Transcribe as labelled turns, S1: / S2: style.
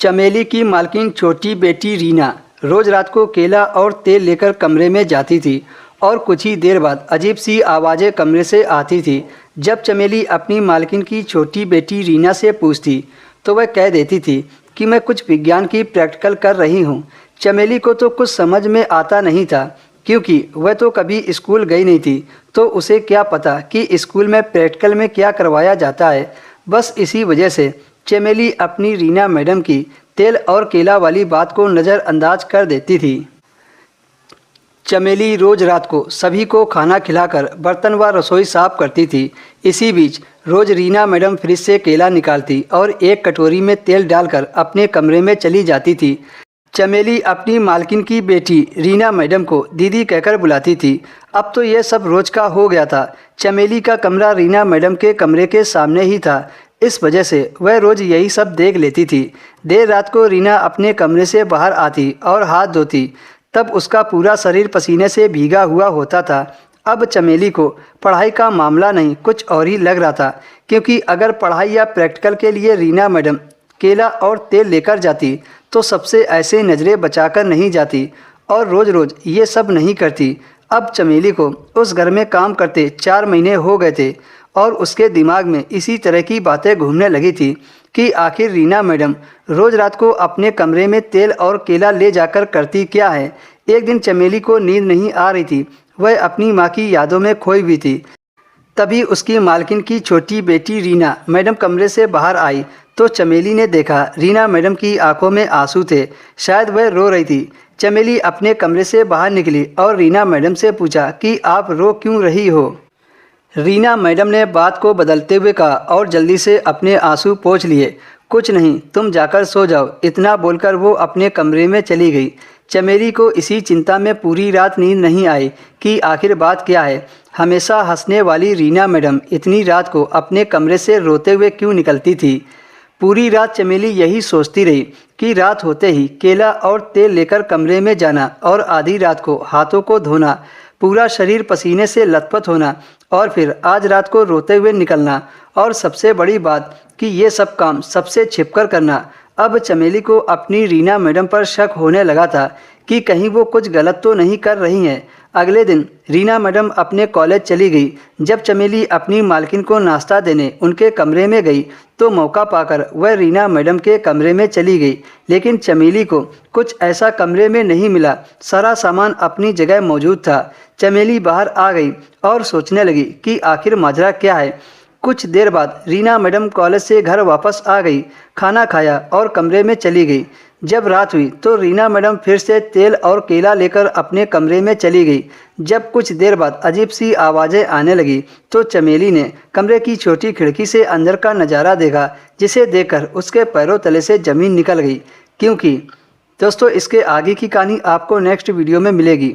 S1: चमेली की मालकिन छोटी बेटी रीना रोज रात को केला और तेल लेकर कमरे में जाती थी और कुछ ही देर बाद अजीब सी आवाज़ें कमरे से आती थी। जब चमेली अपनी मालकिन की छोटी बेटी रीना से पूछती तो वह कह देती थी कि मैं कुछ विज्ञान की प्रैक्टिकल कर रही हूँ। चमेली को तो कुछ समझ में आता नहीं था क्योंकि वह तो कभी स्कूल गई नहीं थी, तो उसे क्या पता कि स्कूल में प्रैक्टिकल में क्या करवाया जाता है। बस इसी वजह से चमेली अपनी रीना मैडम की तेल और केला वाली बात को नज़रअंदाज कर देती थी। चमेली रोज रात को सभी को खाना खिलाकर बर्तन व रसोई साफ करती थी। इसी बीच रोज रीना मैडम फ्रिज से केला निकालती और एक कटोरी में तेल डालकर अपने कमरे में चली जाती थी। चमेली अपनी मालकिन की बेटी रीना मैडम को दीदी कहकर बुलाती थी। अब तो यह सब रोज का हो गया था। चमेली का कमरा रीना मैडम के कमरे के सामने ही था, इस वजह से वह रोज यही सब देख लेती थी। देर रात को रीना अपने कमरे से बाहर आती और हाथ धोती, तब उसका पूरा शरीर पसीने से भीगा हुआ होता था। अब चमेली को पढ़ाई का मामला नहीं कुछ और ही लग रहा था, क्योंकि अगर पढ़ाई या प्रैक्टिकल के लिए रीना मैडम केला और तेल लेकर जाती तो सबसे ऐसे नज़रें बचाकर नहीं जाती और रोज़ रोज़ ये सब नहीं करती। अब चमेली को उस घर में काम करते 4 महीने हो गए थे और उसके दिमाग में इसी तरह की बातें घूमने लगी थी कि आखिर रीना मैडम रोज़ रात को अपने कमरे में तेल और केला ले जाकर करती क्या है। एक दिन चमेली को नींद नहीं आ रही थी, वह अपनी माँ की यादों में खोई हुई थी। तभी उसकी मालकिन की छोटी बेटी रीना मैडम कमरे से बाहर आई तो चमेली ने देखा रीना मैडम की आंखों में आंसू थे, शायद वह रो रही थी। चमेली अपने कमरे से बाहर निकली और रीना मैडम से पूछा कि आप रो क्यों रही हो। रीना मैडम ने बात को बदलते हुए कहा और जल्दी से अपने आंसू पोंछ लिए। कुछ नहीं, तुम जाकर सो जाओ, इतना बोलकर वो अपने कमरे में चली गई। चमेली को इसी चिंता में पूरी रात नींद नहीं आई कि आखिर बात क्या है। हमेशा हंसने वाली रीना मैडम इतनी रात को अपने कमरे से रोते हुए क्यों निकलती थी। पूरी रात चमेली यही सोचती रही कि रात होते ही केला और तेल लेकर कमरे में जाना और आधी रात को हाथों को धोना, पूरा शरीर पसीने से लथपथ होना और फिर आज रात को रोते हुए निकलना, और सबसे बड़ी बात कि ये सब काम सबसे छिपकर करना। अब चमेली को अपनी रीना मैडम पर शक होने लगा था कि कहीं वो कुछ गलत तो नहीं कर रही हैं। अगले दिन रीना मैडम अपने कॉलेज चली गई। जब चमेली अपनी मालकिन को नाश्ता देने उनके कमरे में गई तो मौका पाकर वह रीना मैडम के कमरे में चली गई, लेकिन चमेली को कुछ ऐसा कमरे में नहीं मिला। सारा सामान अपनी जगह मौजूद था। चमेली बाहर आ गई और सोचने लगी कि आखिर माजरा क्या है। कुछ देर बाद रीना मैडम कॉलेज से घर वापस आ गई, खाना खाया और कमरे में चली गई। जब रात हुई तो रीना मैडम फिर से तेल और केला लेकर अपने कमरे में चली गई। जब कुछ देर बाद अजीब सी आवाज़ें आने लगी तो चमेली ने कमरे की छोटी खिड़की से अंदर का नज़ारा देखा, जिसे देखकर उसके पैरों तले से ज़मीन निकल गई। क्योंकि दोस्तों इसके आगे की कहानी आपको नेक्स्ट वीडियो में मिलेगी।